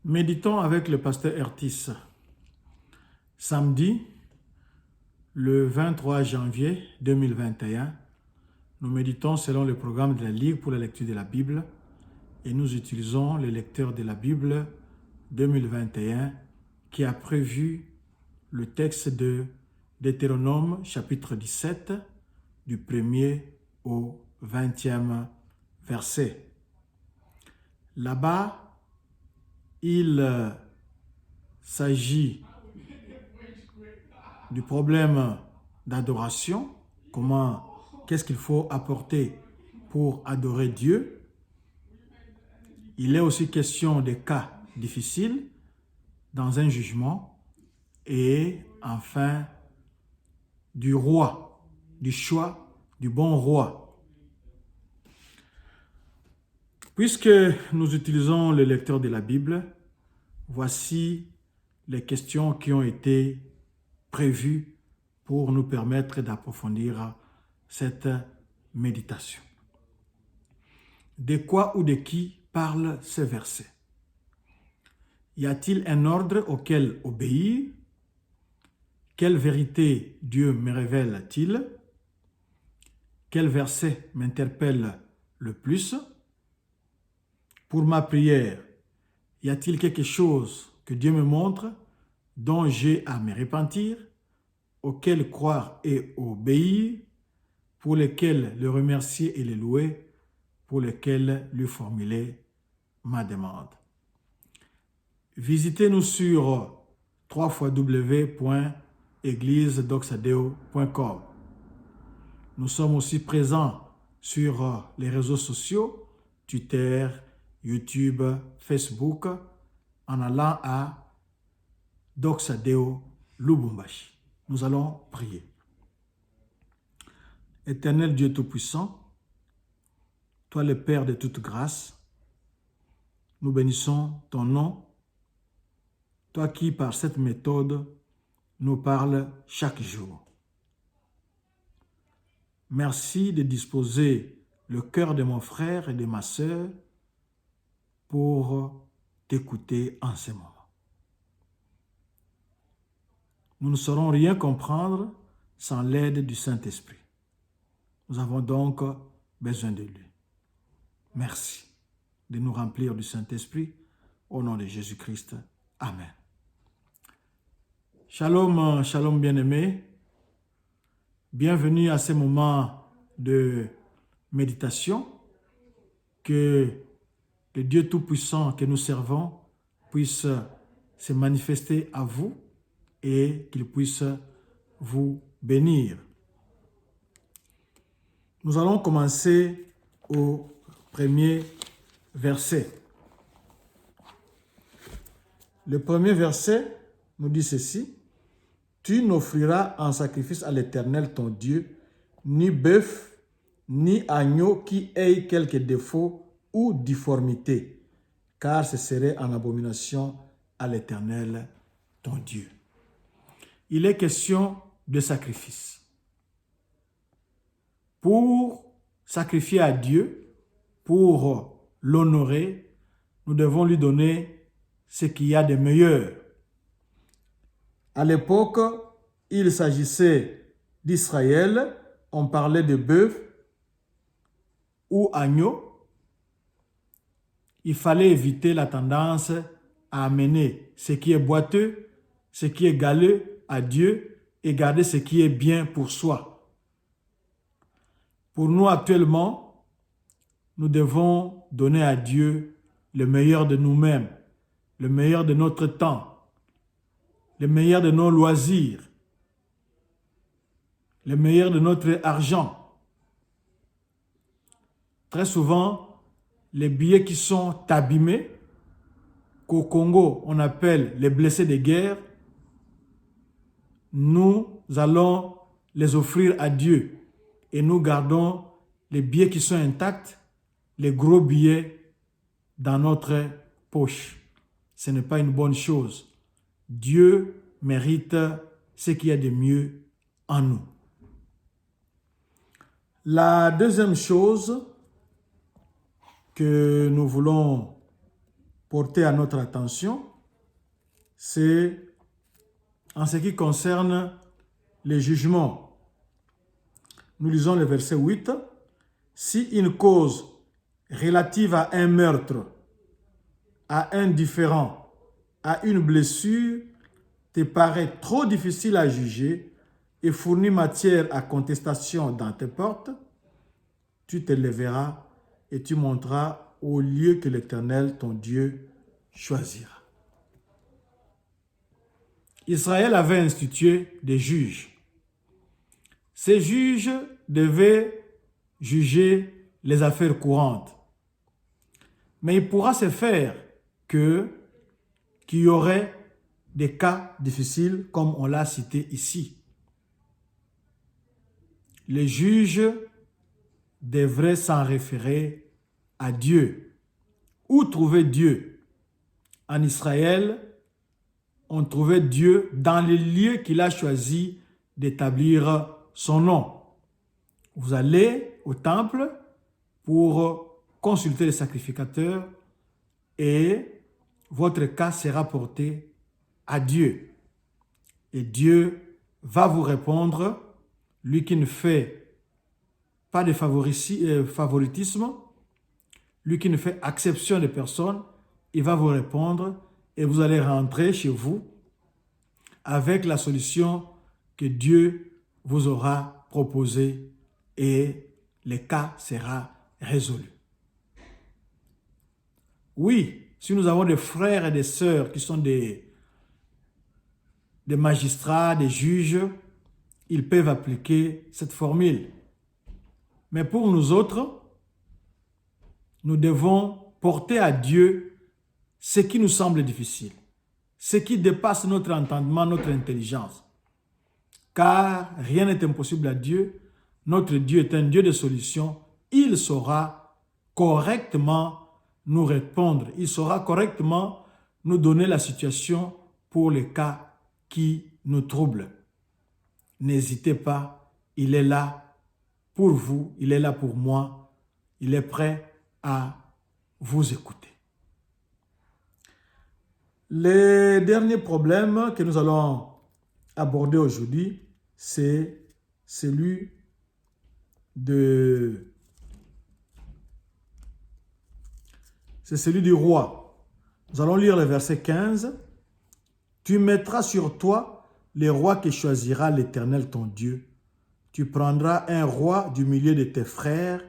Méditons avec le pasteur Ertis. Samedi, le 23 janvier 2021, nous méditons selon le programme de la Ligue pour la lecture de la Bible et nous utilisons le lecteur de la Bible 2021 qui a prévu le texte de Deutéronome chapitre 17 du 1er au 20e verset. Là-bas, il s'agit du problème d'adoration, qu'est-ce qu'il faut apporter pour adorer Dieu. Il est aussi question des cas difficiles dans un jugement et enfin du roi, du choix du bon roi. Puisque nous utilisons le lecteur de la Bible, voici les questions qui ont été prévues pour nous permettre d'approfondir cette méditation. De quoi ou de qui parlent ces versets? Y a-t-il un ordre auquel obéir? Quelle vérité Dieu me révèle-t-il? Quel verset m'interpelle le plus? Pour ma prière, y a-t-il quelque chose que Dieu me montre dont j'ai à me repentir, auquel croire et obéir, pour lequel le remercier et le louer, pour lequel lui formuler ma demande? Visitez-nous sur www.eglisedoxadeo.com. Nous sommes aussi présents sur les réseaux sociaux, Twitter, YouTube, Facebook, en allant à Doxadeo Lubumbashi. Nous allons prier. Éternel Dieu Tout-Puissant, toi le Père de toute grâce, nous bénissons ton nom, toi qui par cette méthode nous parles chaque jour. Merci de disposer le cœur de mon frère et de ma sœur pour t'écouter en ce moment. Nous ne saurons rien comprendre sans l'aide du Saint-Esprit. Nous avons donc besoin de lui. Merci de nous remplir du Saint-Esprit. Au nom de Jésus-Christ. Amen. Shalom, shalom bien-aimés. Bienvenue à ce moment de méditation. Que le Dieu Tout-Puissant que nous servons puisse se manifester à vous et qu'il puisse vous bénir. Nous allons commencer au premier verset. Le premier verset nous dit ceci: Tu n'offriras en sacrifice à l'Éternel ton Dieu ni bœuf, ni agneau qui ait quelque défaut ou difformité, car ce serait en abomination à l'Éternel ton Dieu. Il est question de sacrifice. Pour sacrifier à Dieu, pour l'honorer, nous devons lui donner ce qu'il y a de meilleur. À l'époque, il s'agissait d'Israël, on parlait de bœuf ou agneau. Il fallait éviter la tendance à amener ce qui est boiteux, ce qui est galeux à Dieu et garder ce qui est bien pour soi. Pour nous actuellement, nous devons donner à Dieu le meilleur de nous-mêmes, le meilleur de notre temps, le meilleur de nos loisirs, le meilleur de notre argent. Très souvent, les billets qui sont abîmés, qu'au Congo on appelle les blessés de guerre, nous allons les offrir à Dieu et nous gardons les billets qui sont intacts, les gros billets dans notre poche. Ce n'est pas une bonne chose. Dieu mérite ce qu'il y a de mieux en nous. La deuxième chose que nous voulons porter à notre attention, c'est en ce qui concerne les jugements. Nous lisons le verset 8. Si une cause relative à un meurtre, à un différend, à une blessure te paraît trop difficile à juger et fournit matière à contestation dans tes portes, tu te lèveras et tu monteras au lieu que l'Éternel, ton Dieu, choisira. Israël avait institué des juges. Ces juges devaient juger les affaires courantes. Mais il pourra se faire qu'il y aurait des cas difficiles comme on l'a cité ici. Les juges devraient s'en référer à Dieu. Où trouver Dieu? En Israël, on trouvait Dieu dans les lieux qu'il a choisi d'établir son nom. Vous allez au temple pour consulter les sacrificateurs et votre cas sera porté à Dieu. Et Dieu va vous répondre, lui qui ne fait pas de favoritisme, lui qui ne fait acception de personne, il va vous répondre et vous allez rentrer chez vous avec la solution que Dieu vous aura proposée et le cas sera résolu. Oui, si nous avons des frères et des sœurs qui sont des magistrats, des juges, ils peuvent appliquer cette formule. Mais pour nous autres, nous devons porter à Dieu ce qui nous semble difficile, ce qui dépasse notre entendement, notre intelligence. Car rien n'est impossible à Dieu. Notre Dieu est un Dieu de solution. Il saura correctement nous répondre. Il saura correctement nous donner la situation pour les cas qui nous troublent. N'hésitez pas, il est là pour vous, il est là pour moi. Il est prêt à vous écouter. Le dernier problème que nous allons aborder aujourd'hui, c'est celui du roi. Nous allons lire le verset 15. Tu mettras sur toi les rois que choisira l'Éternel ton Dieu. Tu prendras un roi du milieu de tes frères.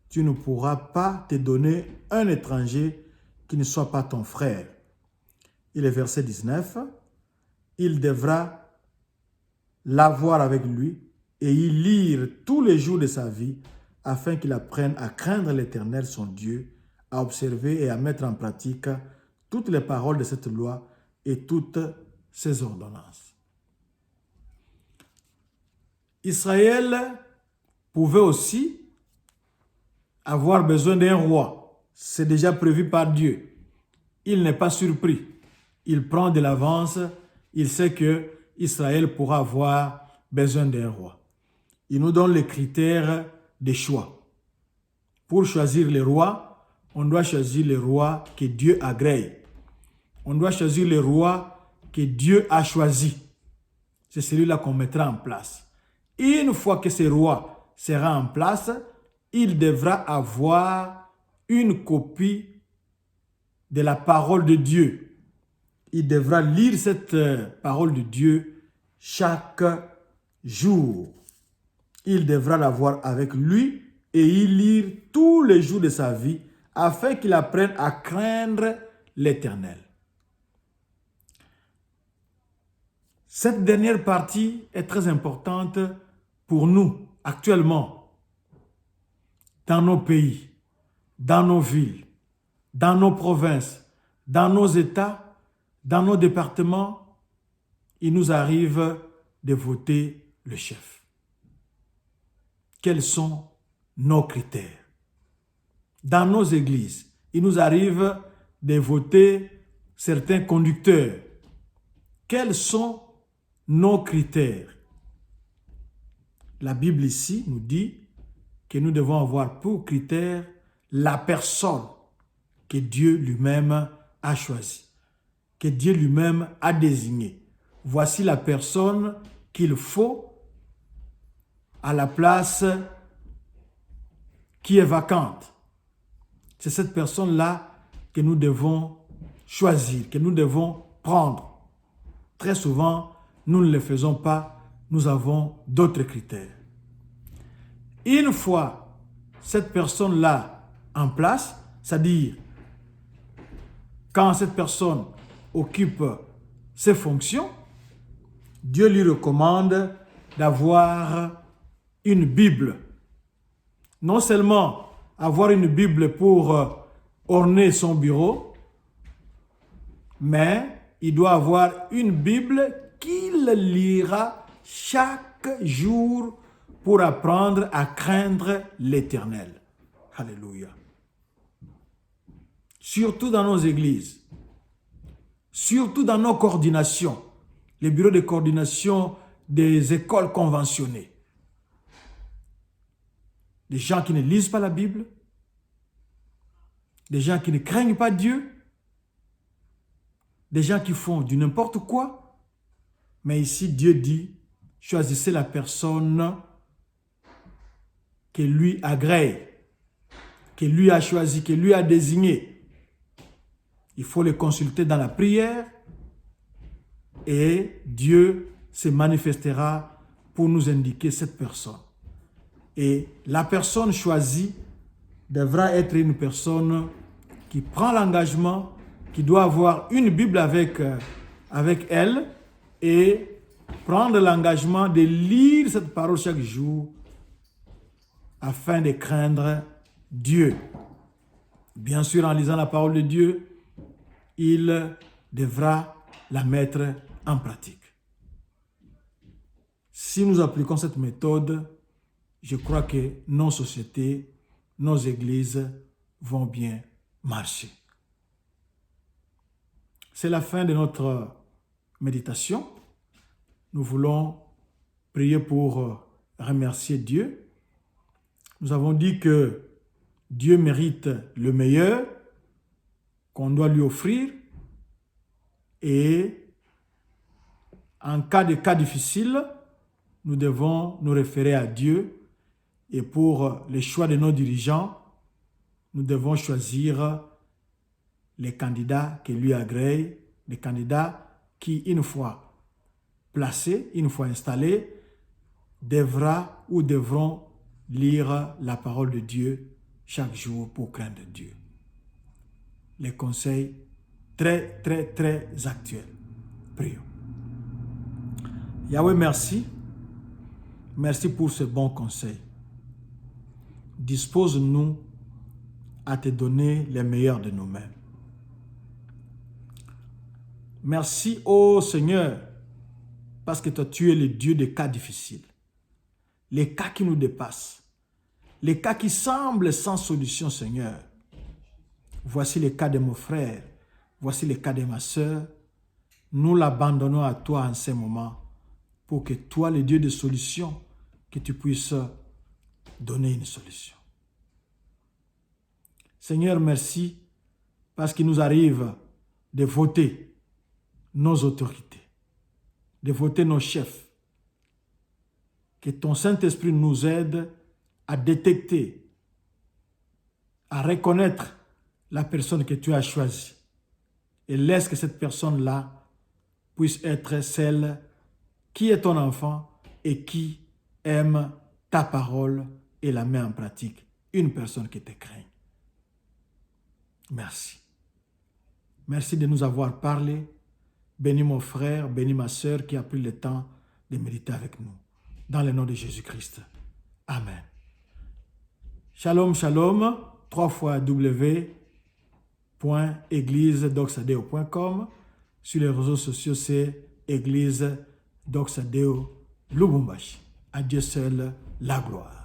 Tu ne pourras pas te donner un étranger qui ne soit pas ton frère. Et le verset 19, il devra l'avoir avec lui et y lire tous les jours de sa vie afin qu'il apprenne à craindre l'Éternel son Dieu, à observer et à mettre en pratique toutes les paroles de cette loi et toutes ses ordonnances. Israël pouvait aussi avoir besoin d'un roi. C'est déjà prévu par Dieu. Il n'est pas surpris. Il prend de l'avance. Il sait que Israël pourra avoir besoin d'un roi. Il nous donne les critères des choix. Pour choisir le roi, on doit choisir le roi que Dieu agrée. On doit choisir le roi que Dieu a choisi. C'est celui-là qu'on mettra en place. Une fois que ce roi sera en place, il devra avoir une copie de la parole de Dieu. Il devra lire cette parole de Dieu chaque jour. Il devra l'avoir avec lui et y lire tous les jours de sa vie afin qu'il apprenne à craindre l'Éternel. Cette dernière partie est très importante pour nous actuellement, dans nos pays, dans nos villes, dans nos provinces, dans nos États, dans nos départements. Il nous arrive de voter le chef. Quels sont nos critères? Dans nos églises, il nous arrive de voter certains conducteurs. Quels sont nos critères? La Bible ici nous dit que nous devons avoir pour critère la personne que Dieu lui-même a choisi, que Dieu lui-même a désigné. Voici la personne qu'il faut à la place qui est vacante. C'est cette personne-là que nous devons choisir, que nous devons prendre. Très souvent, nous ne le faisons pas, nous avons d'autres critères. Une fois cette personne-là en place, c'est-à-dire quand cette personne occupe ses fonctions, Dieu lui recommande d'avoir une Bible. Non seulement avoir une Bible pour orner son bureau, mais il doit avoir une Bible qu'il lira chaque jour pour apprendre à craindre l'Éternel. Alléluia. Surtout dans nos églises, surtout dans nos coordinations, les bureaux de coordination des écoles conventionnées. Des gens qui ne lisent pas la Bible, des gens qui ne craignent pas Dieu, des gens qui font du n'importe quoi. Mais ici, Dieu dit, choisissez la personne que lui agrée, que lui a choisi, que lui a désigné. Il faut le consulter dans la prière et Dieu se manifestera pour nous indiquer cette personne. Et la personne choisie devra être une personne qui prend l'engagement, qui doit avoir une Bible avec elle et prendre l'engagement de lire cette parole chaque jour afin de craindre Dieu. Bien sûr, en lisant la parole de Dieu, il devra la mettre en pratique. Si nous appliquons cette méthode, je crois que nos sociétés, nos églises vont bien marcher. C'est la fin de notre méditation. Nous voulons prier pour remercier Dieu. Nous avons dit que Dieu mérite le meilleur qu'on doit lui offrir et en cas de cas difficile, nous devons nous référer à Dieu et pour les choix de nos dirigeants, nous devons choisir les candidats qui lui agréent, les candidats qui, une fois placés, une fois installés, devra ou devront lire la parole de Dieu chaque jour pour craindre Dieu. Les conseils très, très, très actuels. Prions. Yahweh, merci. Merci pour ce bon conseil. Dispose-nous à te donner les meilleurs de nous-mêmes. Merci, ô Seigneur, parce que toi, tu es le Dieu des cas difficiles. Les cas qui nous dépassent. Les cas qui semblent sans solution, Seigneur. Voici les cas de mon frère. Voici les cas de ma sœur. Nous l'abandonnons à toi en ces moments pour que toi, le Dieu de solution, que tu puisses donner une solution. Seigneur, merci parce qu'il nous arrive de voter nos autorités, de voter nos chefs. Que ton Saint-Esprit nous aide à détecter, à reconnaître la personne que tu as choisie et laisse que cette personne-là puisse être celle qui est ton enfant et qui aime ta parole et la met en pratique. Une personne qui te craint. Merci. Merci de nous avoir parlé. Bénis mon frère, bénis ma sœur qui a pris le temps de méditer avec nous. Dans le nom de Jésus-Christ. Amen. Shalom, shalom. 3w.église.doxadeo.com. Sur les réseaux sociaux, c'est Église Doxadeo Lubumbashi. À Dieu seul la gloire.